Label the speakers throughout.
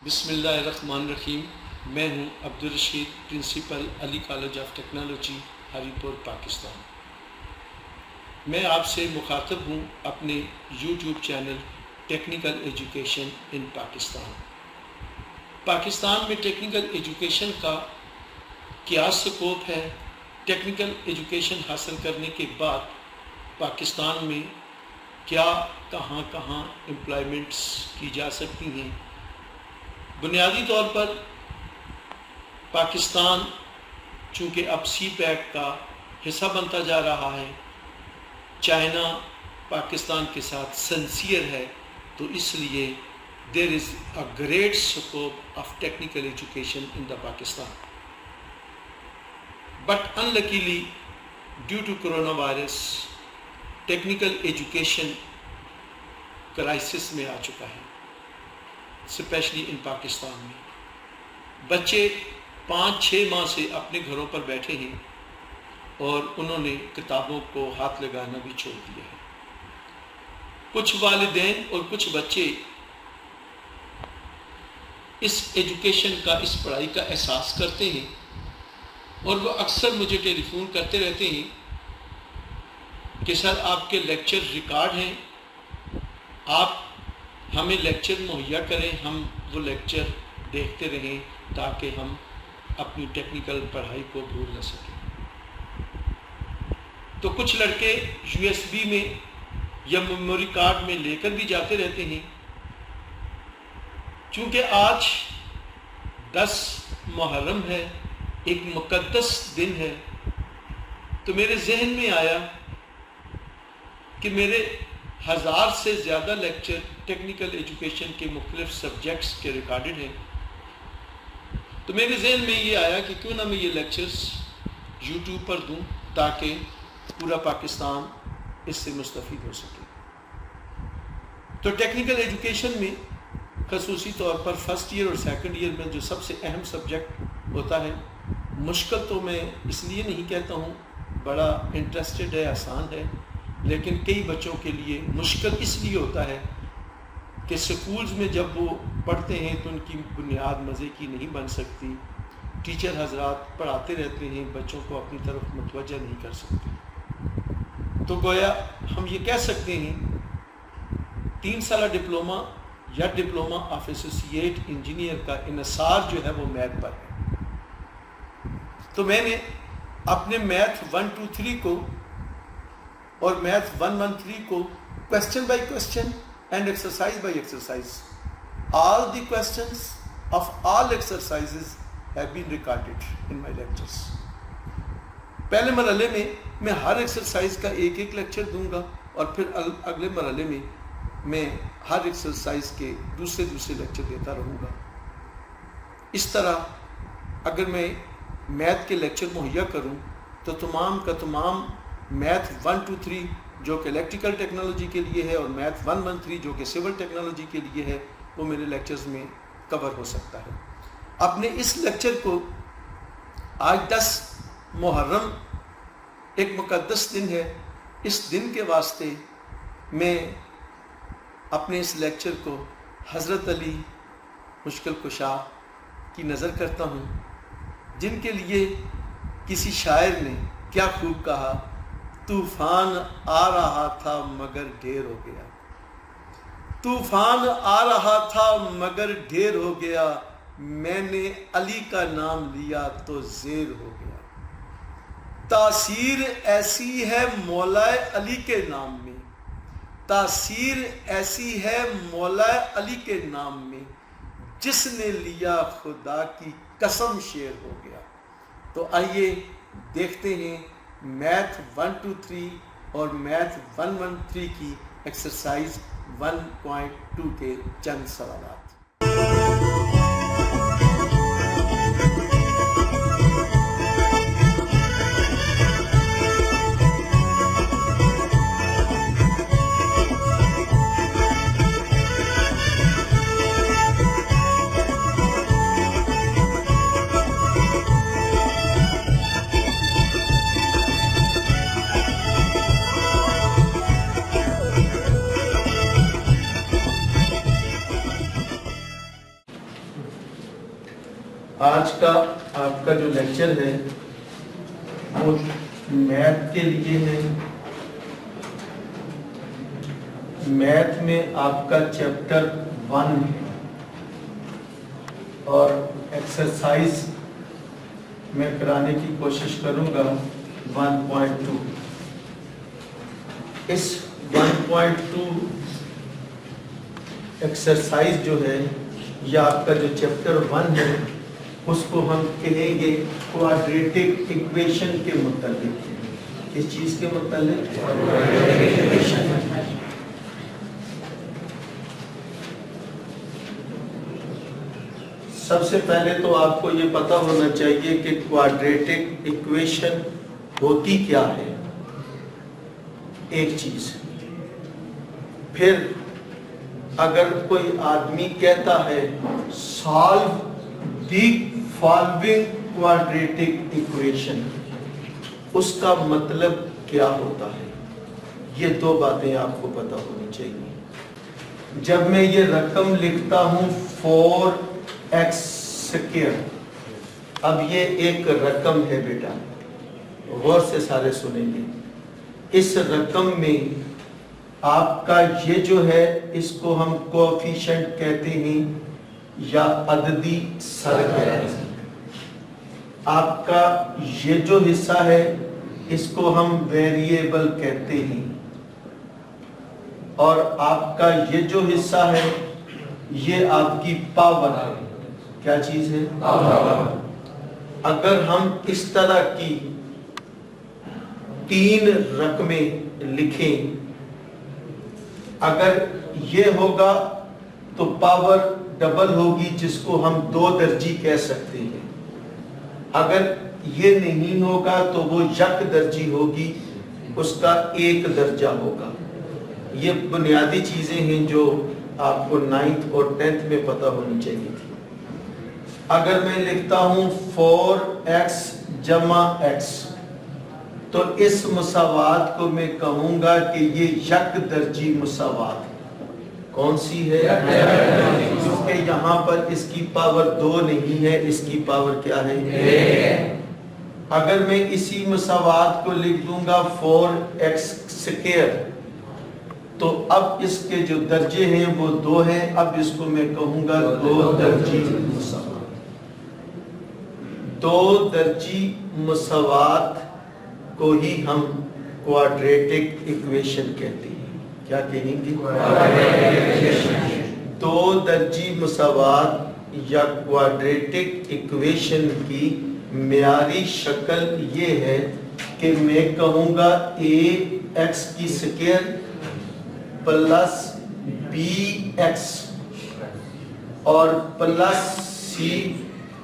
Speaker 1: بسم اللہ الرحمن الرحیم۔ میں ہوں Abdul Rashid, principal Ali college of technology, Haripur, Pakistan. میں آپ سے مخاطب ہوں اپنے YouTube channel technical education in Pakistan. Pakistan میں ٹیکنیکل ایجوکیشن کا کیا سکوپ ہے؟ ٹیکنیکل ایجوکیشن حاصل کرنے کے بعد پاکستان میں کیا کہاں امپلائمنٹس کی جا سکتی ہیں؟ بنیادی طور پر پاکستان چونکہ اب سی پیک کا حصہ بنتا جا رہا ہے، چائنا پاکستان کے ساتھ سنسیئر ہے، تو اس لیے there is a great scope of technical education in the Pakistan. But unluckily due to corona virus technical education crisis میں آ چکا ہے، اسپیشلی ان پاکستان میں۔ بچے 5-6 ماہ سے اپنے گھروں پر بیٹھے ہیں اور انہوں نے کتابوں کو ہاتھ لگانا بھی چھوڑ دیا ہے۔ کچھ والدین اور کچھ بچے اس ایجوکیشن کا، اس پڑھائی کا احساس کرتے ہیں اور وہ اکثر مجھے ٹیلی فون کرتے رہتے ہیں کہ سر آپ کے لیکچر ریکارڈ ہیں، آپ ہمیں لیکچر مہیا کریں، ہم وہ لیکچر دیکھتے رہیں تاکہ ہم اپنی ٹیکنیکل پڑھائی کو بھول نہ سکیں۔ تو کچھ لڑکے USB میں یا میموری کارڈ میں لے کر بھی جاتے رہتے ہیں۔ چونکہ آج 10 محرم ہے، ایک مقدس دن ہے، تو میرے ذہن میں آیا کہ میرے 1000 سے زیادہ لیکچر ٹیکنیکل ایجوکیشن کے مختلف سبجیکٹس کے ریکارڈڈ ہیں۔ تو میرے ذہن میں یہ آیا کہ کیوں نہ میں یہ لیکچرز یوٹیوب پر دوں تاکہ پورا پاکستان اس سے مستفید ہو سکے۔ تو ٹیکنیکل ایجوکیشن میں خصوصی طور پر فرسٹ ایئر اور سیکنڈ ایئر میں جو سب سے اہم سبجیکٹ ہوتا ہے، مشکل تو میں اس لیے نہیں کہتا ہوں، بڑا انٹرسٹڈ ہے، آسان ہے، لیکن کئی بچوں کے لیے مشکل اس لیے ہوتا ہے کہ سکولز میں جب وہ پڑھتے ہیں تو ان کی بنیاد مزے کی نہیں بن سکتی، ٹیچر حضرات پڑھاتے رہتے ہیں، بچوں کو اپنی طرف متوجہ نہیں کر سکتے۔ تو گویا ہم یہ کہہ سکتے ہیں 3 سالہ ڈپلومہ یا ڈپلومہ آف ایسوسیٹ انجینئر کا انحصار جو ہے وہ میتھ پر ہے۔ تو میں نے اپنے میتھ 1 2 3 کو اور میتھ 1 1 3 کو question by question and exercise by exercise, all the questions of all exercises have been recorded in my lectures۔ پہلے مرحلے میں ہر ایکسرسائز کا ایک لیکچر دوں گا اور پھر اگلے مرحلے میں میں ہر ایکسرسائز کے دوسرے لیکچر دیتا رہوں گا۔ اس طرح اگر میں میتھ کے لیکچر مہیا کروں تو تمام کا تمام میتھ 1 2 3 جو کہ الیکٹریکل ٹیکنالوجی کے لیے ہے اور میتھ 1 1 3 جو کہ سول ٹیکنالوجی کے لیے ہے، وہ میرے لیکچرز میں کور ہو سکتا ہے۔ اپنے اس لیکچر کو آج 10 محرم ایک مقدس دن ہے، اس دن کے واسطے میں اپنے اس لیکچر کو حضرت علی مشکل کشا کی نظر کرتا ہوں، جن کے لیے کسی شاعر نے کیا خوب کہا، طوفان آ رہا تھا مگر ڈھیر ہو گیا، طوفان آ رہا تھا مگر ڈھیر ہو گیا، میں نے علی کا نام لیا تو زیر ہو گیا، تاثیر ایسی ہے مولا علی کے نام میں، تاثیر ایسی ہے مولا علی کے نام میں، جس نے لیا خدا کی قسم شیر ہو گیا۔ تو آئیے دیکھتے ہیں میتھ 1 2 3 اور میتھ 1 1 3 کی ایکسرسائز 1.2 کے چند سوالات۔
Speaker 2: آج کا آپ کا جو لیکچر ہے وہ میتھ کے لیے ہے. میتھ میں آپ کا چیپٹر 1 ہے اور ایکسرسائز میں کرانے کی کوشش کروں گا 1.2. اس 1.2 ایکسرسائز جو ہے یا آپ کا جو چیپٹر 1 ہے اس کو ہم کہیں گے کوادریٹک ایکویشن کے متعلق. کس چیز کے متعلق؟ سب سے پہلے تو آپ کو یہ پتا ہونا چاہیے کہ کوادریٹک ایکویشن ہوتی کیا ہے. ایک چیز. پھر اگر کوئی آدمی کہتا ہے سالو دی فالوئنگ کوادریٹک ایکویشن، اس کا مطلب کیا ہوتا ہے؟ یہ دو باتیں آپ کو پتا ہونی چاہیے. جب میں یہ رقم لکھتا ہوں 4x²، اب یہ ایک رقم ہے بیٹا، غور سے سارے سنیں گے. اس رقم میں آپ کا یہ جو ہے اس کو ہم کوفیشنٹ کہتے ہیں یا عددی سر کہتے ہیں. آپ کا یہ جو حصہ ہے اس کو ہم ویریبل کہتے ہیں، اور آپ کا یہ جو حصہ ہے یہ آپ کی پاور ہے. کیا چیز ہے؟ پاور. اگر ہم اس طرح کی 3 رقمیں لکھیں، اگر یہ ہوگا تو پاور ڈبل ہوگی جس کو ہم 2 درجی کہہ سکتے ہیں. اگر یہ نہیں ہوگا تو وہ یک درجی ہوگی، اس کا 1 درجہ ہوگا. یہ بنیادی چیزیں ہیں جو آپ کو 9th اور 10th میں پتہ ہونی چاہیے تھی. اگر میں لکھتا ہوں 4x جمع x، تو اس مساوات کو میں کہوں گا کہ یہ یک درجی مساوات. کون سی ہے؟ کیونکہ یہاں پر اس کی پاور 2 نہیں ہے، اس کی پاور کیا ہے؟ اگر میں اسی مساوات کو لکھ دوں گا 4x²، تو اب اس کے جو درجے ہیں وہ 2 ہیں. اب اس کو میں کہوں گا 2 درجی مساوات. 2 درجی مساوات کو ہی ہم کوادریٹک ایکویشن کہتے ہیں. کیا کہیں گے؟ 2 درجی مساوات یا کوادریٹک ایکویشن کی معیاری شکل یہ ہے کہ میں کہوں گا ax² پلس bx اور plus c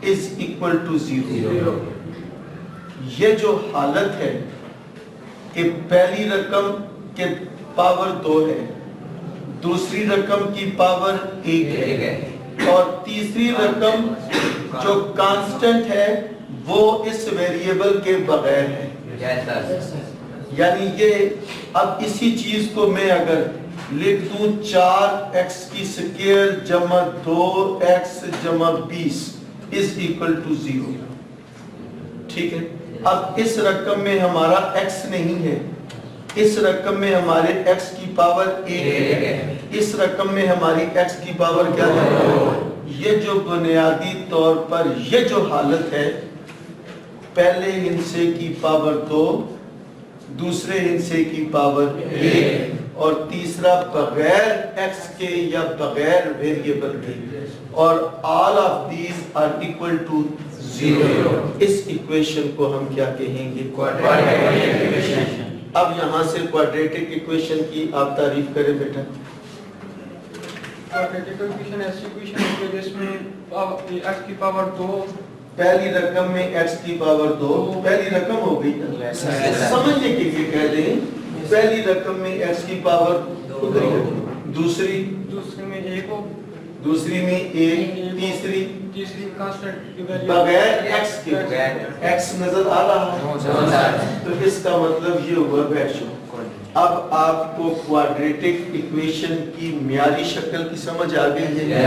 Speaker 2: is equal to 0. یہ جو حالت ہے کہ پہلی رقم کے پاور 2 ہے، دوسری رقم کی پاور 1 ہے، اور تیسری رقم جو کانسٹنٹ ہے وہ اس ویریبل کے بغیر ہے. یعنی یہ اب اسی چیز کو میں اگر لکھ دوں 4x² جمع 2x جمع 20 is equal to 0. ٹھیک ہے. اب اس رقم میں ہمارا x نہیں ہے، اس رقم میں ہمارے x کی پاور 1 ہے، اس رقم میں ہماری x کی پاور کیا ہے؟ یہ جو بنیادی طور پر یہ جو حالت ہے، پہلے ہندسے کی پاور 2، دوسرے ہندسے کی پاور 1 اور تیسرا بغیر x کے یا بغیر ویریبل کے، اور all of these are equal to 0. اس ایکویشن کو ہم کیا کہیں گے؟ Quadratic equation. اب یہاں سے کوادریٹک ایکویشن کی آپ تعریف کریں بیٹا.
Speaker 3: کوادریٹک ایکویشن ایسی ایکویشن ہے جس میں x کی پاور 2،
Speaker 2: پہلی رقم میں x کی پاور 2 پہلی رقم ہو گئی نا، سمجھنے کے لیے کہہ دیں پہلی رقم میں x کی پاور 2، دوسری
Speaker 3: میں 1 ہو،
Speaker 2: دوسری میں 1، تیسری
Speaker 3: کانسٹنٹ
Speaker 2: بغیر x کے. x نظر آ رہا ہے تو اس کا مطلب یہ ہوا بیشو. اب آپ کو کوادریٹک ایکویشن کی معیاری شکل کی سمجھ آ گئی ہے.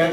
Speaker 2: x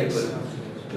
Speaker 2: x।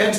Speaker 2: x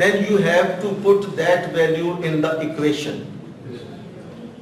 Speaker 2: then you have to put that value in the equation।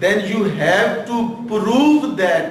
Speaker 2: then you have to prove that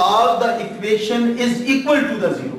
Speaker 2: all the equation is equal to the zero।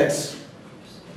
Speaker 2: x,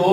Speaker 2: 2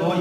Speaker 2: 2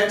Speaker 2: x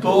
Speaker 2: 2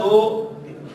Speaker 2: 2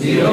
Speaker 2: 0।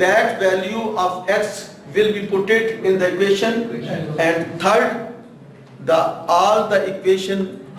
Speaker 2: that value of x will be put it in the equation, and third, all the equation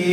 Speaker 2: a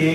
Speaker 2: a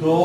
Speaker 2: 2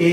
Speaker 2: a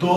Speaker 2: 2,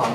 Speaker 2: 8,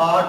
Speaker 2: 8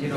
Speaker 2: 0।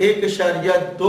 Speaker 2: 1.2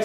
Speaker 2: x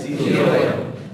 Speaker 2: 0।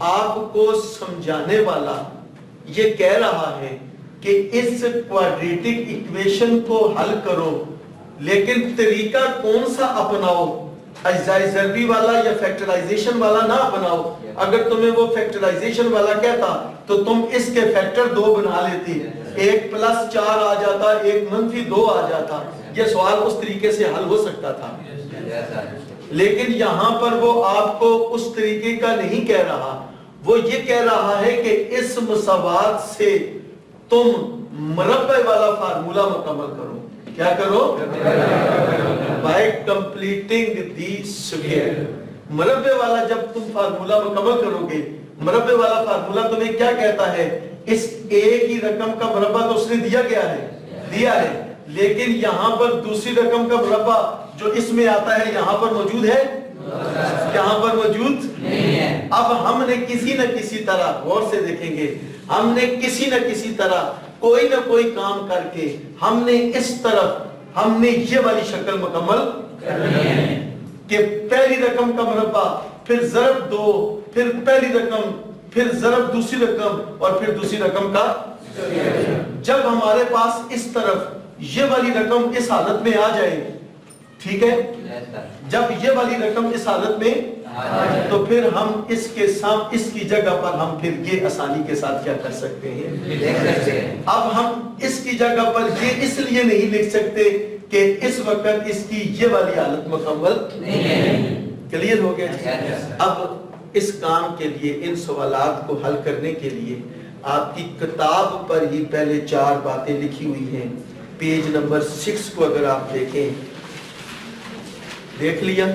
Speaker 2: آپ کو سمجھانے والا یہ کہہ رہا ہے کہ اس کوارڈریٹک equation کو حل کرو، لیکن طریقہ کون سا اپناؤ؟ اجزائے ضربی والا یا فیکٹرائزیشن والا نہ اپناؤ۔ اگر تمہیں وہ فیکٹرائزیشن والا کہتا تو تم اس کے فیکٹر 2 بنا لیتی، 1 + 4 آ جاتا، 1 - 2 آ جاتا، یہ سوال اس طریقے سے حل ہو سکتا تھا۔ لیکن یہاں پر وہ آپ کو اس طریقے کا نہیں کہہ رہا، وہ یہ کہہ رہا ہے کہ اس مساوات سے تم مربع والا فارمولا مکمل کرو۔ کیا کرو؟ By completing the square. مربع والا جب تم فارمولا مکمل کرو گے، مربع والا فارمولا تمہیں کیا کہتا ہے؟ اس ایک ہی رقم کا مربع تو اس نے دیا ہے، لیکن یہاں پر دوسری رقم کا مربع جو اس میں آتا ہے یہاں پر موجود ہے، یہاں پر موجود نہیں ہے۔ اب ہم نے کسی نہ کسی طرح، غور سے دیکھیں گے، ہم نے کسی نہ کسی طرح کوئی نہ کوئی کام کر کے ہم نے اس طرف ہم نے یہ والی شکل مکمل کرنی ہے کہ پہلی رقم کا مربع، پھر ضرب 2، پھر پہلی رقم، پھر ضرب دوسری رقم، اور پھر دوسری رقم کا۔ جب ہمارے پاس اس طرف یہ والی رقم اس حالت میں آ جائے، ٹھیک ہے، جب یہ والی رقم اس حالت میں، تو پھر ہم اس کے ساتھ اس کی جگہ پر ہم پھر یہ آسانی کے ساتھ کیا کر سکتے ہیں؟ اب ہم اس کی جگہ پر یہ اس لیے نہیں لکھ سکتے کہ اس وقت اس کی یہ والی حالت مکمل نہیں ہے۔ کلیئر ہو گیا؟ اب اس کام کے لیے، ان سوالات کو حل کرنے کے لیے آپ کی کتاب پر ہی پہلے 4 باتیں لکھی ہوئی ہیں۔ پیج نمبر 6 کو اگر آپ دیکھیں، دیکھ لیا؟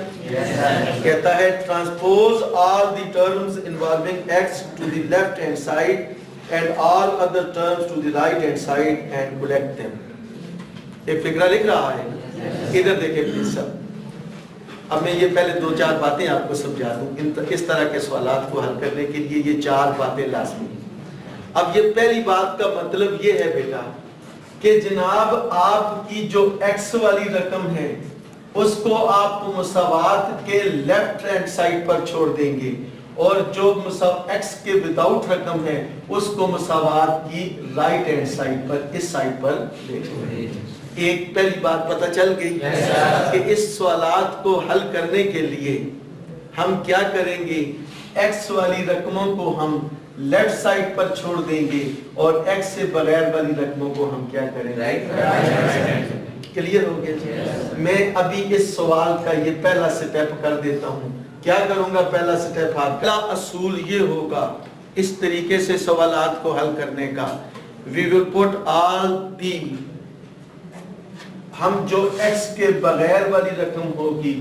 Speaker 2: کہتا ہے transpose all the terms involving x to the left hand side and all other terms to the right hand side and collect them۔ ایک فقرہ لکھ رہا ہے، ادھر دیکھیں پلیز سب۔ اب میں یہ پہلے 2-4 باتیں آپ کو سمجھا دوں، اس طرح کے سوالات کو حل کرنے کے لیے یہ 4 باتیں لازمی ہیں۔ اب یہ پہلی بات کا مطلب یہ ہے بیٹا کہ جناب آپ کی جو x والی رقم ہے اس کو آپ مساوات کے لیفٹ ہینڈ سائڈ پر چھوڑ دیں گے، اور جو x کے وداؤٹ رقم ہے اس کو مساوات کی رائٹ ہینڈ سائڈ پر، اس سائڈ پر لے جائیں۔ ایک پہلی بات پتہ چل گئی کہ اس سوالات کو حل کرنے کے لیے ہم کیا کریں گے؟ x والی رقموں کو ہم لیفٹ سائڈ پر چھوڑ دیں گے اور x سے بغیر والی رقموں کو ہم کیا کریں گے؟ کلیئر ہو گیا؟ میں ابھی اس سوال کا یہ پہلا سٹیپ کر دیتا ہوں۔ کیا کروں گا پہلا سٹیپ؟ پہلا اصول یہ ہوگا اس طریقے سے سوالات کو حل کرنے کا، we will put all the، ہم جو x کے بغیر والی رقم ہوگی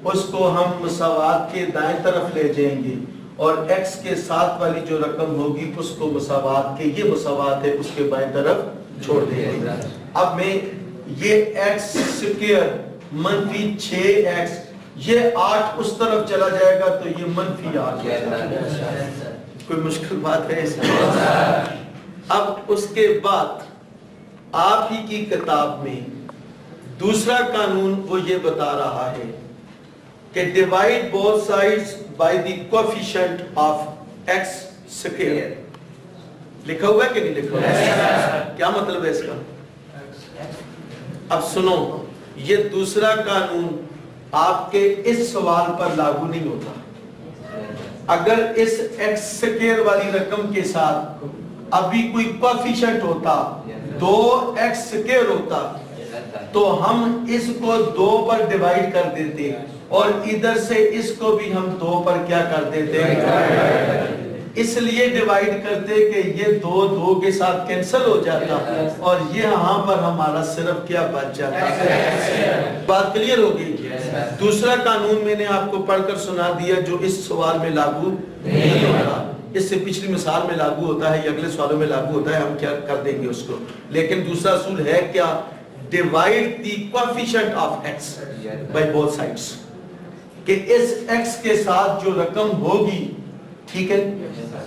Speaker 2: اس کو ہم مساوات کے دائیں طرف لے جائیں گے، اور x کے ساتھ والی جو رقم ہوگی اس کو مساوات کے، یہ مساوات ہے، اس کے بائیں طرف چھوڑ دیں گے۔ اب میں یہ x² - 6x، یہ 8 اس طرف چلا جائے گا تو یہ -8 کوئی مشکل بات ہے اس میں؟ اب اس کے بعد آپ ہی کی کتاب میں دوسرا قانون وہ یہ بتا رہا ہے کہ divide both sides by the coefficient of x²۔ لکھا ہوا ہے کہ نہیں لکھا ہوا؟ کیا مطلب ہے اس کا؟ اب سنو، یہ دوسرا قانون آپ کے اس سوال پر لاگو نہیں ہوتا۔ اگر اس x² والی رقم کے ساتھ ابھی کوئی کوفیشنٹ ہوتا، 2x² ہوتا، تو ہم اس کو 2 پر ڈیوائیڈ کر دیتے، اور ادھر سے اس کو بھی ہم 2 پر کیا کر دیتے؟ اس لیے ڈیوائیڈ کرتے کہ یہ 2 کے ساتھ کینسل ہو جاتا، اور یہ یہاں پر ہمارا صرف کیا بچ جاتا۔ بات کلیئر ہوگی؟ دوسرا قانون میں نے آپ کو پڑھ کر سنا دیا جو اس سوال میں لاگو نہیں ہوتا، اس سے پچھلی مثال میں لاگو ہوتا ہے یا اگلے سوالوں میں لاگو ہوتا ہے، ہم کیا کر دیں گے اس کو۔ لیکن دوسرا اصول ہے کیا؟ divide the coefficient of x by both sides، کہ اس x کے ساتھ جو رقم ہوگی، ٹھیک ہے،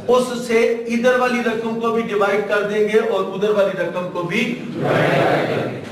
Speaker 2: اس سے ادھر والی رقم کو بھی ڈیوائیڈ کر دیں گے اور ادھر والی رقم کو بھی۔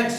Speaker 2: x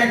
Speaker 2: x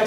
Speaker 2: x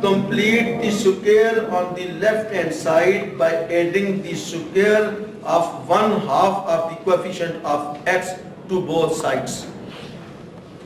Speaker 2: complete the square on the left hand side by adding the square of 1/2 of the coefficient of x to both sides.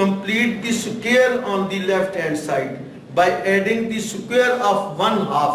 Speaker 2: complete the square on the left hand side by adding the square of 1/2.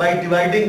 Speaker 2: by dividing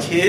Speaker 2: 6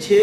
Speaker 2: 6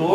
Speaker 2: 2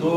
Speaker 2: 2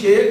Speaker 2: 6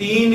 Speaker 2: 3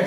Speaker 2: x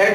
Speaker 2: x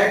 Speaker 2: x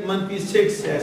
Speaker 2: - 6x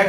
Speaker 2: x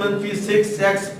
Speaker 2: - 6x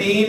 Speaker 2: 3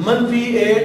Speaker 2: -8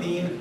Speaker 2: 3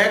Speaker 2: x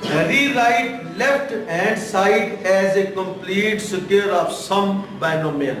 Speaker 2: rewrite left hand side as a complete square of some binomial.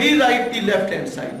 Speaker 2: rewrite the left hand side.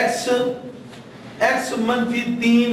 Speaker 2: x -3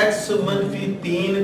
Speaker 2: x -3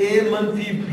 Speaker 2: a-b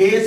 Speaker 2: a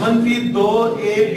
Speaker 2: -2ab,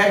Speaker 2: x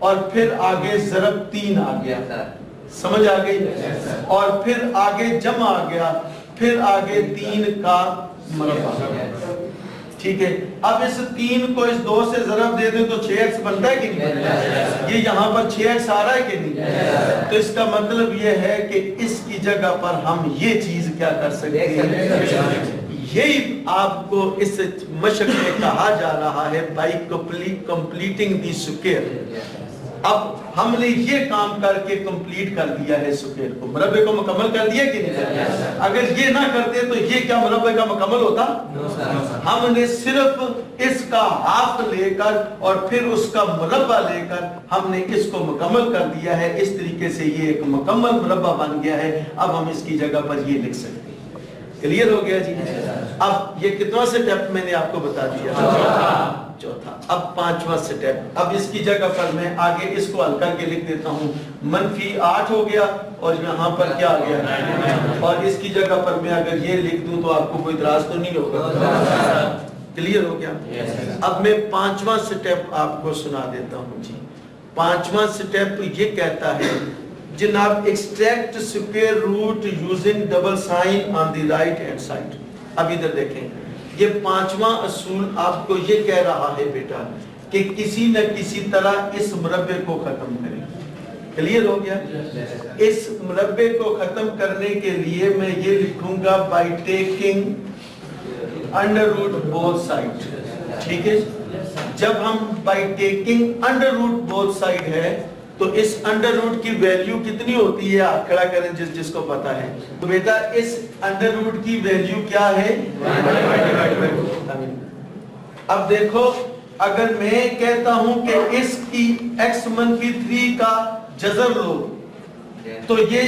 Speaker 2: اور پھر آگے ضرب 3 آ گیا, سمجھ آ گئی, اور پھر آگے جمع آ گیا, پھر آگے 3 کا مربع. ٹھیک ہے, اب اس 3 کو اس 2 سے ضرب دے دیں تو 6x بنتا ہے کہ نہیں؟ یہ یہاں پر 6x آ رہا ہے کہ نہیں؟ تو اس کا مطلب یہ ہے کہ اس کی جگہ پر ہم یہ چیز کیا کر سکتے ہیں, یہی آپ کو اس مشق میں کہا جا رہا ہے بائی کمپلیٹنگ دی سکوئر. اب ہم نے یہ کام کر کے کمپلیٹ کر دیا ہے سکوئر کو, مربع کو مکمل کر دیا کہ نہیں؟ اگر یہ نہ کرتے تو یہ کیا مربع کا مکمل ہوتا؟ ہم نے صرف اس کا ہاف لے کر اور پھر اس کا مربع لے کر ہم نے اس کو مکمل کر دیا ہے. اس طریقے سے یہ ایک مکمل مربع بن گیا ہے. اب ہم اس کی جگہ پر یہ لکھ سکتے ہیں. کلیئر ہو گیا جی؟ اب یہ کتنا سٹیپ میں نے آپ کو بتا دیا؟ چوتھا. اب 5واں سٹیپ. اب اس کی جگہ پر میں آگے اس کو حل کر کے لکھ دیتا ہوں. -8 ہو گیا اور یہاں پر کیا آ گیا, اور اس کی جگہ پر میں اگر یہ لکھ دوں تو آپ کو کوئی اعتراض تو نہیں ہوگا؟ کلیئر ہو گیا؟ اب میں 5واں سٹیپ آپ کو سنا دیتا ہوں جی. 5واں سٹیپ یہ کہتا ہے جناب extract square root using double sign on the right hand side. اب ادھر دیکھیں, یہ 5واں اصول آپ کو یہ کہہ رہا ہے بیٹا کہ کسی نہ کسی طرح اس مربع کو ختم کریں. کلیئر ہو گیا؟ اس مربع کو ختم کرنے کے لیے میں یہ لکھوں گا by taking under root both side. ٹھیک ہے, جب ہم by taking under root both side ہے تو اس انڈر روٹ کی ویلیو کتنی ہوتی ہے؟ آپ کھڑا کریں جس کو پتا ہے. تو بیٹا اس انڈر روٹ کی ویلیو کیا ہے؟ اب دیکھو, اگر میں کہتا ہوں کہ اس کی x-3 کا جذر لو تو یہ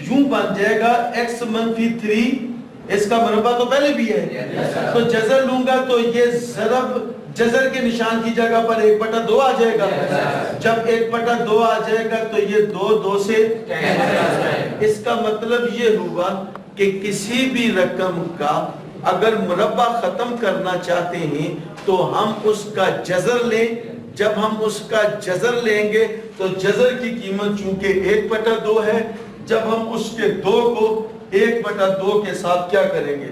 Speaker 2: یوں بن جائے گا x-3, اس کا مربع تو پہلے بھی ہے, تو جذر لوں گا تو یہ ضرب جذر کے نشان کی جگہ پر 1/2 آ جائے گا. جب 1/2 آ جائے گا تو یہ 2 سے اس کا مطلب یہ ہوا کہ کسی بھی رقم کا اگر مربع ختم کرنا چاہتے ہیں تو ہم اس کا جذر لیں. جب ہم اس کا جذر لیں گے تو جذر کی قیمت چونکہ 1/2 ہے, جب ہم اس کے 2 کو 1/2 کے ساتھ کیا کریں گے؟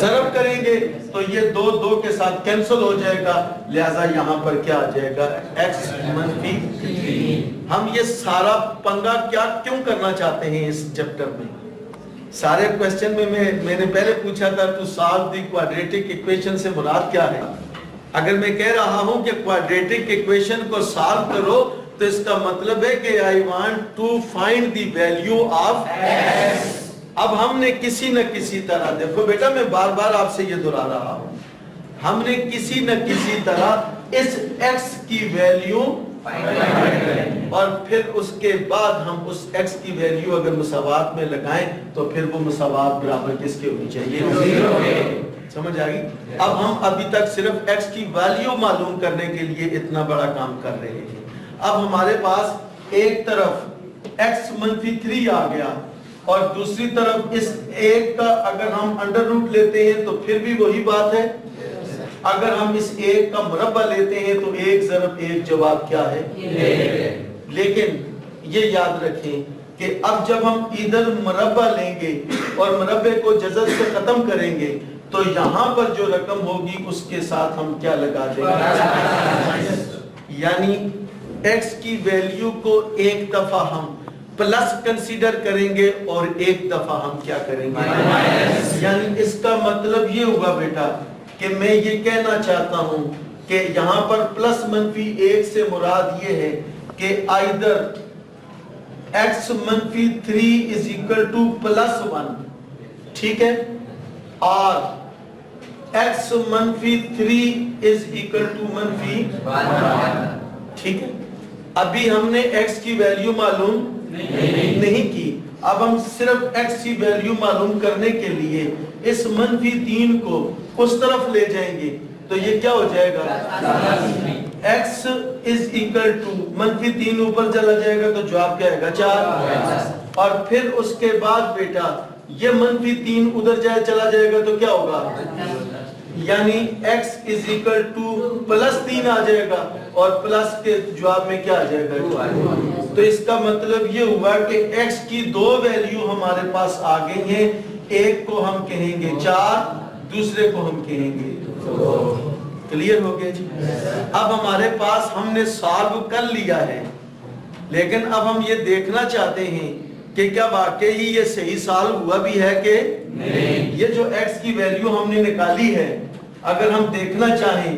Speaker 2: ضرب کریں گے تو یہ 2 کے ساتھ کینسل ہو جائے گا. لہذا یہاں پر کیا آ جائے گا؟ x-3. ہم یہ سارا پنگا کیوں کرنا چاہتے ہیں اس چیپٹر میں؟ سارے کوسچن میں نے پہلے پوچھا تھا ٹو سالو دی کوادریٹک ایکویشن سے مراد کیا ہے. اگر میں کہہ رہا ہوں کہ کوادریٹک ایکویشن کو سالو کرو تو اس کا مطلب ہے کہ I want to find the value of x. اب ہم نے کسی نہ کسی طرح, دیکھو بیٹا میں بار بار آپ سے یہ دہرا رہا ہوں, ہم نے کسی نہ کسی طرح اس x کی ویلیو اور پھر اس کے بعد ہم اس x کی ویلیو اگر مساوات میں لگائیں تو پھر وہ مساوات برابر کس کے ہونی چاہیے؟ سمجھ آ گئی؟ اب ہم ابھی تک صرف x کی ویلیو معلوم کرنے کے لیے اتنا بڑا کام کر رہے ہیں. اب ہمارے پاس ایک طرف x-3 آ گیا اور دوسری طرف اس ایک کا اگر ہم انڈر روٹ لیتے ہیں تو پھر بھی وہی بات ہے. اگر ہم اس ایک کا مربع لیتے ہیں تو 1 ضرب 1 جواب کیا ہے؟ لیکن یہ یاد رکھیں کہ اب جب ہم ادھر مربع لیں گے اور مربع کو جذر سے ختم کریں گے تو یہاں پر جو رقم ہوگی اس کے ساتھ ہم کیا لگا دیں گے؟ یعنی x کی ویلیو کو ایک دفعہ ہم پلس کنسیڈر کریں گے اور ایک دفعہ ہم کیا کریں گے؟ یعنی اس کا مطلب یہ ہوگا بیٹا کہ میں یہ کہنا چاہتا ہوں کہ یہاں پر +-1 سے مراد یہ ہے کہ either x-3 is equal to +1, ٹھیک ہے, اور x-3 is equal to -1, ٹھیک ہے. ابھی ہم نے x کی ویلیو معلوم نہیں کی. اب ہم صرف x کی ویلیو معلوم کرنے کے لیے اس -3 کو اس طرف لے جائیں گے تو یہ کیا ہو جائے گا؟ x is equal to -3 اوپر چلا جائے گا تو جواب کیا آئے گا؟ 4. اور پھر اس کے بعد بیٹا یہ -3 ادھر چلا جائے گا تو کیا ہوگا؟ یعنی x از اکول ٹو پلس 3 آ جائے گا اور پلس کے جواب میں کیا آ جائے گا 2۔ تو اس کا مطلب یہ ہوا کہ x کی دو ویلیو ہمارے پاس آ گئی ہیں، ایک کو ہم کہیں گے 4، دوسرے کو ہم کہیں گے 2۔ کلیئر ہو گیا جی؟ اب ہمارے پاس ہم نے سالو کر لیا ہے، لیکن اب ہم یہ دیکھنا چاہتے ہیں کہ کیا واقعی یہ صحیح سالو ہوا بھی ہے کہ نہیں۔ یہ جو x کی ویلیو ہم نے نکالی ہے، اگر ہم دیکھنا چاہیں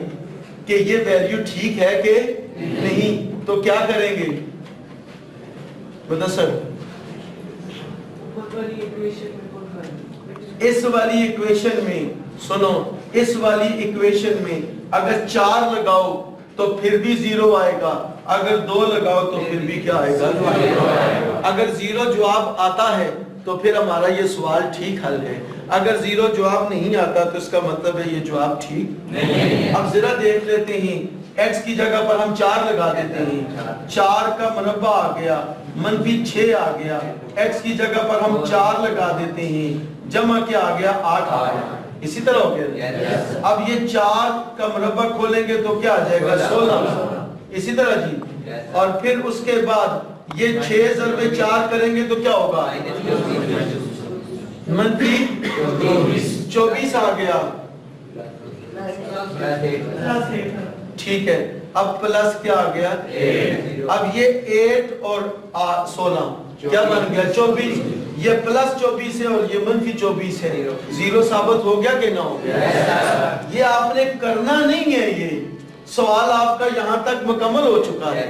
Speaker 2: کہ یہ ویلیو ٹھیک ہے کہ نہیں تو کیا کریں گے؟ بتا سر، اس والی ایکویشن میں سنو، اس والی ایکویشن میں اگر 4 لگاؤ تو پھر بھی 0 آئے گا، اگر 2 لگاؤ تو پھر بھی کیا آئے گا؟ اگر 0 جواب آتا ہے تو پھر ہمارا یہ سوال ٹھیک حل ہے، اگر 0 جواب نہیں آتا تو اس کا مطلب ہے یہ جواب ٹھیک نہیں۔ اب ذرا دیکھ لیتے ہیں، x کی جگہ پر ہم 4 لگا دیتے ہیں، 4 کا مربع آ گیا -6 آ گیا، x کی جگہ پر ہم 4 لگا دیتے ہیں، جمع کیا آ گیا 8 آ گیا، اسی طرح ہو گیا۔ اب یہ 4 کا مربع کھولیں گے تو کیا آ جائے گا 16، اسی طرح جی، اور پھر اس کے بعد یہ 6 ضرب 4 کریں گے تو کیا ہوگا -24 آ گیا، ٹھیک ہے۔ اب پلس کیا آ گیا 8، اب یہ 8 اور 16 کیا بن گیا 24، یہ پلس 24 ہے اور یہ -24 ہے، 0 ثابت ہو گیا کہ نہ ہو گیا؟ یہ آپ نے کرنا نہیں ہے، یہ سوال آپ کا یہاں تک مکمل ہو چکا ہے،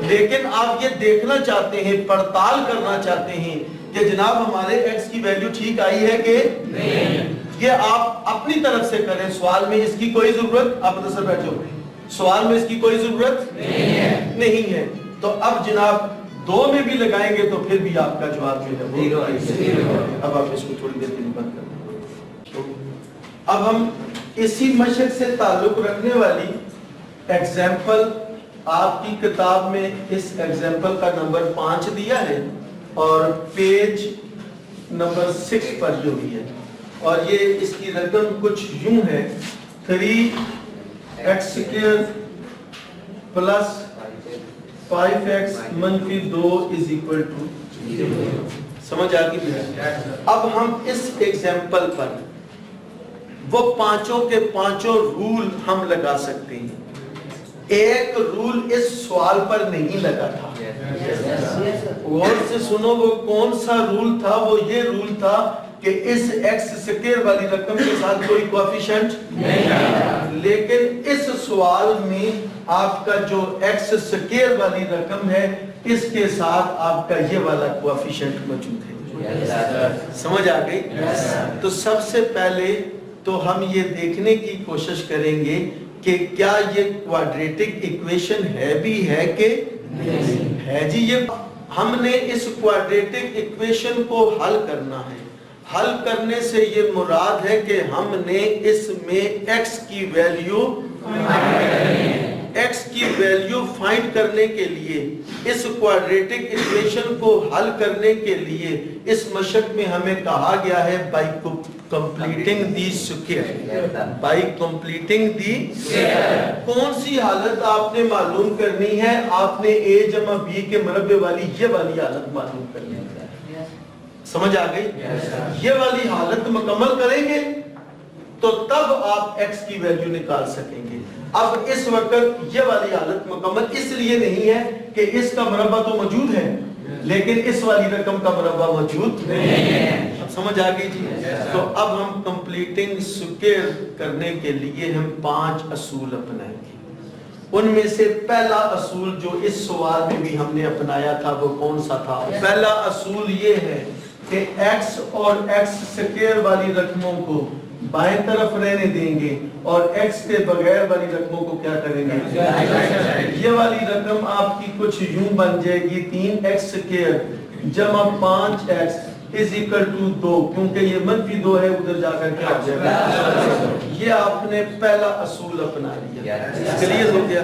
Speaker 2: لیکن آپ یہ دیکھنا چاہتے ہیں، پڑتال کرنا چاہتے ہیں کہ جناب ہمارے x کی ویلیو ٹھیک آئی ہے کہ نہیں۔ یہ آپ اپنی طرف سے کریں، سوال میں اس کی کوئی ضرورت، آپ ادھر بیٹھو، سوال میں اس کی کوئی ضرورت نہیں ہے۔ تو اب جناب 2 میں بھی لگائیں گے تو پھر بھی آپ کا جواب جو ہے 0۔ اب آپ اس کو تھوڑی دیر کے لیے بند کر دیں۔ اب ہم اسی مشق سے تعلق رکھنے والی ایگزامپل آپ کی کتاب میں اس ایگزامپل کا نمبر 5 دیا ہے اور پیج نمبر 6 پر جو بھی ہے، اور یہ اس کی رقم کچھ یوں ہے 3x² پلس 5x - 2 = 0۔ سمجھ آ گئی؟ اب ہم اس ایگزامپل پر وہ پانچوں کے پانچوں رول ہم لگا سکتے ہیں۔ ایک رول اس سوال پر نہیں لگا تھا، غور سے سنو، وہ کون سا رول تھا؟ وہ یہ رول تھا کہ اس x² والی رقم کے ساتھ کوئی کوفیشنٹ نہیں ہے، لیکن اس سوال میں آپ کا جو x² والی رقم ہے اس کے ساتھ آپ کا یہ والا کوفیشنٹ موجود ہے۔ سمجھ آ گئی؟ تو سب سے پہلے تو ہم یہ دیکھنے کی کوشش کریں گے کہ کیا یہ کوادریٹک ایکویشن ہے بھی ہے کہ نہیں ہے جی۔ یہ ہم نے اس کوادریٹک ایکویشن کو حل کرنا ہے۔ حل کرنے سے یہ مراد ہے کہ ہم نے اس میں x کی ویلیو فائنڈ کرنے کے لیے، اس کوادریٹک ایکویشن کو حل کرنے کے لیے اس مشق میں ہمیں کہا گیا ہے by completing the square, by completing the کون سی حالت آپ نے معلوم کرنی ہے؟ آپ نے a جمع b کے مربع والی یہ والی حالت معلوم کرنی ہے۔ سمجھ آ گئی؟ یہ والی حالت مکمل کریں گے تو تب آپ x کی ویلیو نکال سکیں گے۔ اب اس وقت یہ والی حالت مکمل اس لیے نہیں ہے کہ اس کا مربع تو موجود ہے لیکن اس والی رقم کا مربع موجود نہیں ہے۔ اب سمجھ آ گئی جی؟ تو اب ہم کمپلیٹنگ اسکوائر کرنے کے لیے ہم 5 اصول اپنائیں گے۔ ان میں سے پہلا اصول جو اس سوال میں بھی ہم نے اپنایا تھا وہ کون سا تھا؟ پہلا اصول یہ ہے کہ x اور x² والی رقموں کو بائیں طرف رہنے دیں گے اور x کے بغیر والی رقموں کو کیا کریں گے؟ یہ والی رقم آپ کی کچھ یوں بن جائے گی 3x² جمع 5x = 2، کیونکہ یہ -2 ہے، ادھر جا کر کیا ہو جائے گا؟ یہ آپ نے پہلا اصول اپنا لیا، کلیئر ہو گیا؟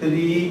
Speaker 2: 3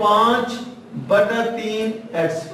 Speaker 2: 5/3x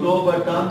Speaker 2: 2/3।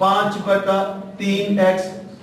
Speaker 2: 5/3x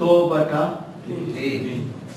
Speaker 2: 2/3।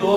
Speaker 2: 2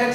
Speaker 2: x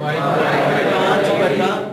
Speaker 2: 5/3।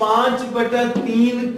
Speaker 2: 5/3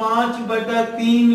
Speaker 2: 5/3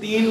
Speaker 2: 3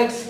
Speaker 2: x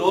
Speaker 2: 2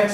Speaker 2: x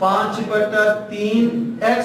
Speaker 2: 5/3x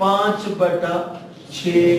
Speaker 2: 5/6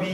Speaker 2: b,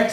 Speaker 2: x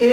Speaker 2: a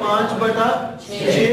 Speaker 2: 5/6।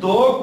Speaker 2: 2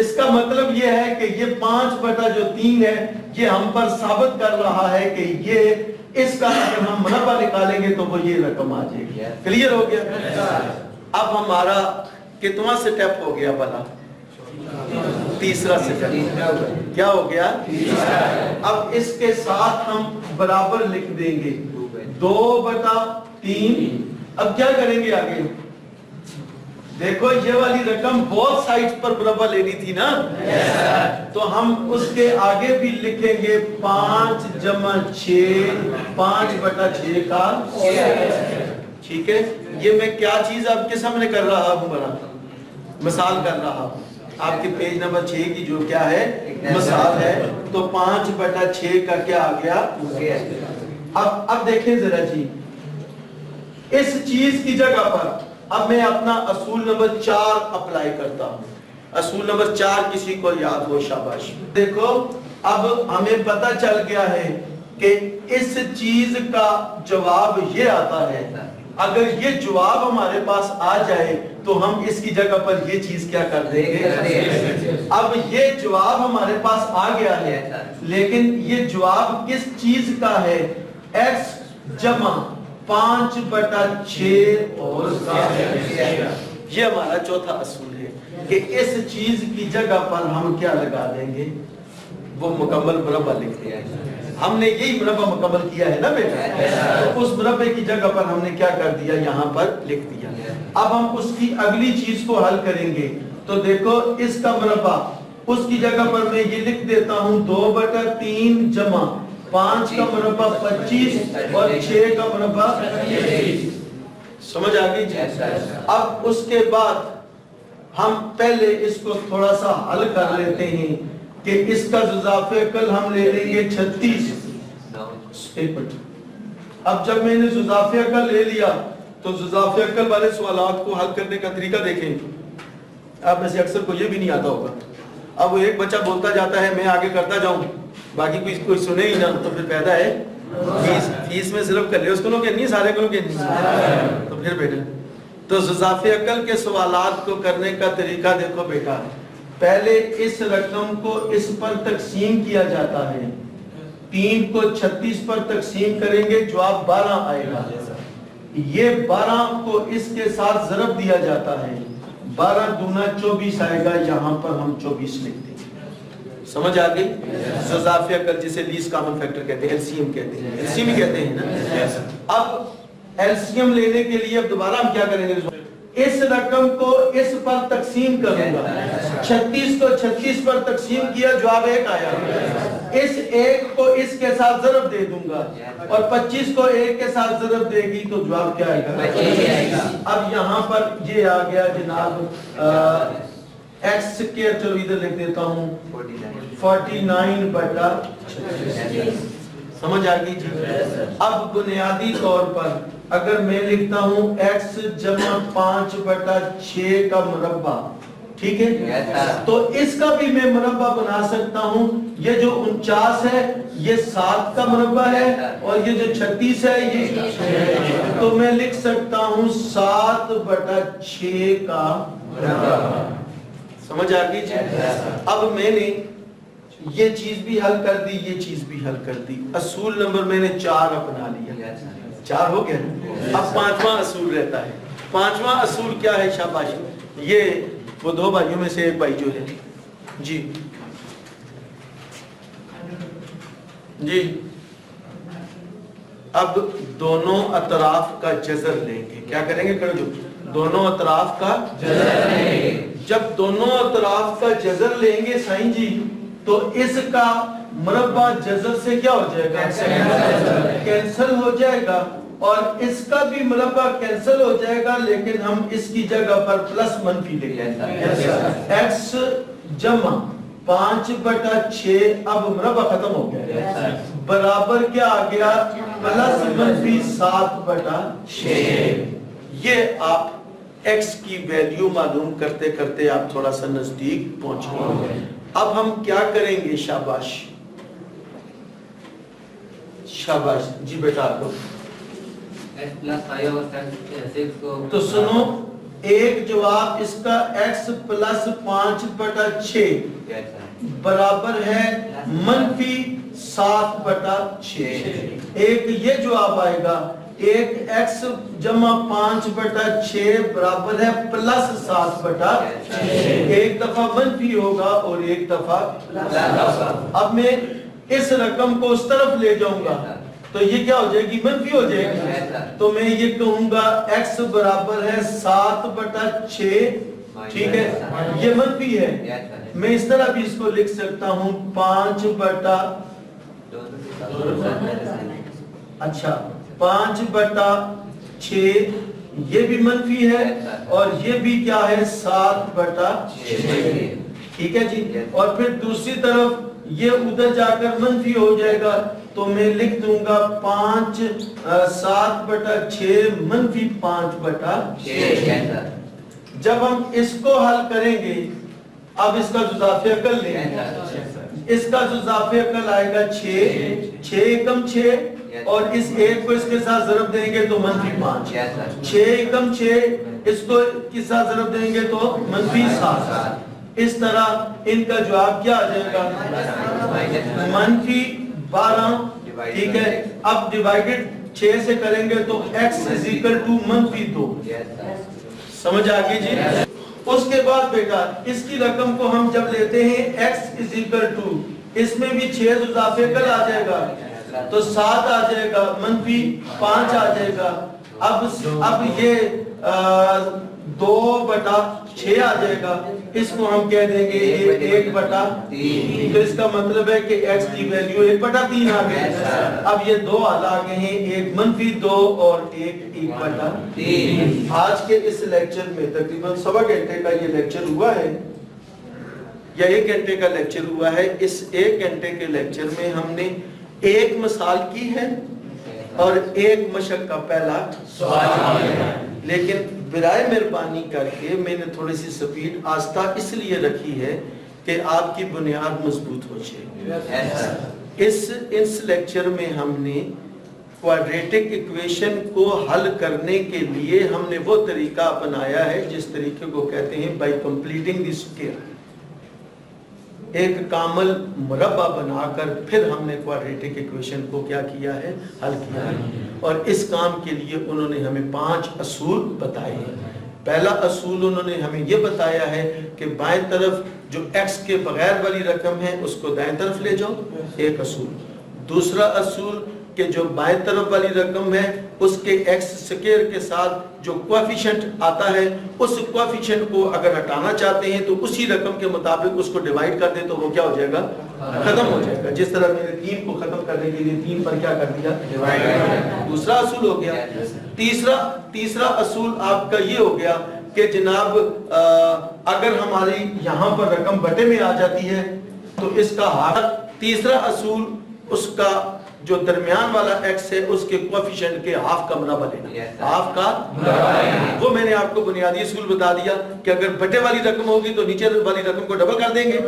Speaker 2: اس کا مطلب یہ ہے کہ یہ 5/3 ہے، یہ ہم پر ثابت کر رہا ہے کہ یہ اس کا اگر ہم مربع نکالیں گے تو وہ یہ رقم آ جائے گی. کلیئر ہو گیا؟ اب ہمارا کتنا سٹیپ ہو گیا بھلا؟ تیسرا سٹیپ. کیا ہو گیا؟ اب اس کے ساتھ ہم برابر لکھ دیں گے 2/3. اب کیا کریں گے آگے؟ دیکھو یہ والی رقم بہت سائڈ پر مربع لینی تھی نا، تو ہم اس کے آگے بھی لکھیں گے 5 × 6 5/6 کا. ٹھیک ہے، یہ میں کیا چیز آپ کے سامنے کر رہا ہوں؟ بڑا مثال کر رہا ہوں. آپ کے پیج نمبر 6 کی جو کیا ہے مثال ہے، تو 5/6 کا کیا آ گیا؟ اب دیکھیں ذرا جی، اس چیز کی جگہ پر اب میں اپنا اصول نمبر 4 اپلائی کرتا ہوں. اصول نمبر 4 کسی کو یاد ہو؟ شاباش. دیکھو اب ہمیں پتہ چل گیا ہے کہ اس چیز کا جواب یہ آتا ہے. اگر یہ جواب ہمارے پاس آ جائے تو ہم اس کی جگہ پر یہ چیز کیا کر دیں گے؟ اب یہ جواب ہمارے پاس آ گیا ہے، لیکن یہ جواب کس چیز کا ہے؟ x جمع 5/6 اور یہ ہمارا چوتھا اصول ہے کہ اس چیز کی جگہ پر ہم کیا لگا دیں گے؟ وہ مکمل مربع لکھ دیں گے. ہم نے یہی مربع مکمل کیا ہے نا بیٹا، تو اس مربع کی جگہ پر ہم نے کیا کر دیا؟ یہاں پر لکھ دیا. اب ہم اس کی اگلی چیز کو حل کریں گے. تو دیکھو اس کا مربع، اس کی جگہ پر میں یہ لکھ دیتا ہوں 2/3 جمع 5 کا مربع 25 اور 6 کا مربع 30. سمجھ آ گئی؟ اب اس کے بعد ہم پہلے اس کو تھوڑا سا حل کر لیتے ہیں کہ اس کا جزافِ عقل ہم لے لیں گے 36. اب جب میں نے جزافِ عقل لے لیا تو جزافِ عقل والے سوالات کو حل کرنے کا طریقہ دیکھیں. آپ میں سے اکثر کو یہ بھی نہیں آتا ہوگا. اب وہ ایک بچہ بولتا جاتا ہے میں آگے کرتا جاؤں، باقی کوئی سنے ہی نہ، تو پھر پیدا ہے فیس میں صرف کر لے اس کو لوگ نہیں، سارے کو لوگ نہیں. تو پھر بیٹا تو جزافِ عقل کے سوالات کو کرنے کا طریقہ دیکھو بیٹا. پہلے اس رقم کو اس پر تقسیم کیا جاتا ہے، 3 کو 36 پر تقسیم کریں گے، جواب 12 آئے گا. یہ 12 کو اس کے ساتھ ضرب دیا جاتا ہے، 12 دونا 24 آئے گا. یہاں پر ہم 24 لکھ دیں گے. سمجھ آ گئی؟ جزافِ عقل جسے لیسٹ کامن فیکٹر کہتے ہیں، LCM کہتے ہیں، LCM ہی کہتے ہیں نا. اب LCM لینے کے لیے اب دوبارہ ہم کیا کریں گے؟ اس رقم کو اس پر تقسیم کروں گا. 36 کو 36 پر تقسیم کیا، جواب 1 آیا. اس 1 کو اس کے ساتھ ضرب دے دوں گا اور 25 کو 1 کے ساتھ ضرب دے گی تو جواب کیا آئے گا؟ اب یہاں پر یہ آ گیا جناب x کے، چلو ادھر لکھ دیتا ہوں 49/36. سمجھ آ گئی جی؟ اب بنیادی طور پر اگر میں لکھتا ہوں x جمع 5/6 کا مربع، ٹھیک ہے، تو اس کا بھی میں مربع بنا سکتا ہوں. یہ جو 49 ہے یہ 7 کا مربع ہے اور یہ جو 36 ہے یہ، تو میں لکھ سکتا ہوں 7/6 کا مربع. سمجھ آ گئی جی؟ اب میں نے یہ چیز بھی حل کر دی، یہ چیز بھی حل کر دی. اصول نمبر میں نے 4 اپنا لیا. 4 ہو گیا. اب 5واں اصول رہتا ہے. 5واں اصول کیا ہے؟ شاباش. یہ وہ 2 بھائیوں میں سے ایک بھائی جو ہے جی اب دونوں اطراف کا جذر لیں گے. کیا کریں گے؟ کرو جو دونوں اطراف کا جذر لیں گے. جب دونوں اطراف کا جذر لیں گے سائیں جی، تو اس کا مربع جذر سے کیا ہو جائے گا؟ کینسل ہو جائے گا. اور اس کا بھی مربع کینسل ہو جائے گا، لیکن ہم اس کی جگہ پر پلس منفی لے گئے. x جمع 5/6 اب مربع ختم ہو گیا، برابر کیا آ گیا؟ پلس منفی 7/6. یہ آپ x کی ویلیو معلوم کرتے کرتے آپ تھوڑا سا نزدیک پہنچ گئے. اب ہم کیا کریں گے؟ شاباش شاباش جی بیٹا. آپ کو تو سنو، ایک جواب اس کا x پلس 5/6 برابر ہے منفی 7/6. ایک یہ جواب آئے گا ایک x جمع 5/6 برابر ہے پلس 7/6. ایک دفعہ منفی ہوگا اور ایک دفعہ. اب میں اس رقم کو اس طرف لے جاؤں گا تو یہ کیا ہو جائے گی؟ منفی ہو جائے گی. تو میں یہ کہوں گا x برابر ہے 7/6. ٹھیک ہے, یہ منفی ہے. میں اس طرح بھی اس کو لکھ سکتا ہوں 5/6. یہ بھی منفی ہے اور یہ بھی کیا ہے 7/6. ٹھیک ہے جی. اور پھر دوسری طرف یہ ادھر جا کر منفی ہو جائے گا تو میں لکھ دوں گا 7/6 منفی 5/6. جب ہم اس کو حل کریں گے, اب اس کا جزافِ عقل لیں. اس کا جزافِ عقل آئے گا 6 × 6 اور اس ایک کو اس کے ساتھ ضرب دیں گے تو منفی 5. 6 × 6 اس کو کس ساتھ ضرب دیں گے تو منفی 7. اس طرح ان کا جواب کیا آ جائے گا؟ منفی 12. ٹھیک ہے, اب ڈیوائیڈڈ 6 سے کریں گے تو x منفی 2. سمجھ آگئی جی. اس کے بعد بیٹا اس کی رقم کو ہم جب لیتے ہیں x اس میں بھی 6 اضافے کل آ جائے گا تو 7 آ جائے گا, منفی 5 آ جائے گا. اب یہ 2/6 آ جائے گا. اس کو ہم کہہ دیں گے یہ 1/3. تو اس کا مطلب ہے کہ x کی ویلیو 1/3 آ گئی. اب یہ دو حل آ گئے ہیں, ایک منفی 2 اور ایک 1/3. آج کے اس لیکچر میں تقریباً 1.25 گھنٹے کا یہ لیکچر ہوا ہے یا 1 گھنٹے کا لیکچر ہوا ہے. اس 1 گھنٹے کے لیکچر میں ہم نے ایک مثال کی ہے اور ایک مشق کا پہلا سوال ہے. لیکن برائے مہربانی کر کے میں نے تھوڑی سی سپیڈ آہستہ اس لیے رکھی ہے کہ آپ کی بنیاد مضبوط ہو جائے. اس لیکچر میں ہم نے کوادریٹک ایکویشن کو حل کرنے کے لیے ہم نے وہ طریقہ اپنایا ہے جس طریقے کو کہتے ہیں بائی کمپلیٹنگ دی اسکوائر. ایک کامل مربع بنا کر پھر ہم نے کوادریٹک ایکویشن کو کیا کیا ہے؟ حل کیا ہے. اور اس کام کے لیے انہوں نے ہمیں 5 اصول بتائے ہیں. پہلا اصول انہوں نے ہمیں یہ بتایا ہے کہ بائیں طرف جو x کے بغیر والی رقم ہے اس کو دائیں طرف لے جاؤ, ایک اصول. دوسرا اصول کہ جو بائیں طرف والی رقم ہے اس کے x سکوائر کے ساتھ جو کوفیشنٹ آتا ہے اس کوفیشنٹ کو اگر ہٹانا چاہتے ہیں تو اسی رقم کے مطابق اس کو ڈیوائیڈ کر دیں تو وہ کیا ہو جائے گا؟ ختم ہو جائے گا. جس طرح میں نے 3 کو ختم کرنے کے لیے 3 پر کیا کر دیا؟ ڈیوائیڈ. دوسرا اصول ہو گیا. تیسرا اصول آپ کا یہ ہو گیا کہ جناب اگر ہماری یہاں پر رقم بٹے میں آ جاتی ہے تو اس کا ہار. تیسرا اصول اس کا جو درمیان والا x ہے اس کے کوفیشنٹ کے ہاف کا مربع لینا. ہاف کا مربع, وہ میں نے آپ کو بنیادی اصول بتا دیا کہ اگر بٹے والی رقم ہوگی تو نیچے والی رقم کو ڈبل کر دیں گے,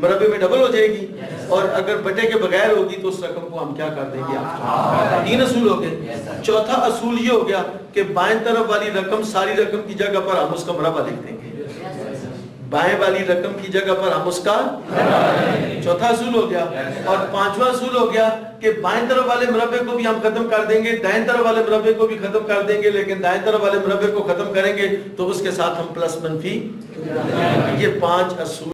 Speaker 2: مربع میں ڈبل ہو جائے گی. اور اگر بٹے کے بغیر ہوگی تو اس رقم کو ہم کیا کر دیں گے؟ 3 اصول ہو گئے. چوتھا اصول یہ ہو گیا کہ بائیں طرف والی رقم ساری رقم کی جگہ پر ہم اس کا مربع لکھ دیں گے. بائیں والی رقم کی جگہ پر ہم اس کا چوتھا اصول ہو گیا. اور 5واں اصول ہو گیا کہ بائیں طرف والے مربع کو بھی ہم ختم کر دیں گے, دائیں طرف والے مربع کو بھی ختم کر دیں گے, لیکن دائیں طرف والے مربع کو ختم کریں گے تو اس کے ساتھ ہم پلس منفی. یہ 5 اصول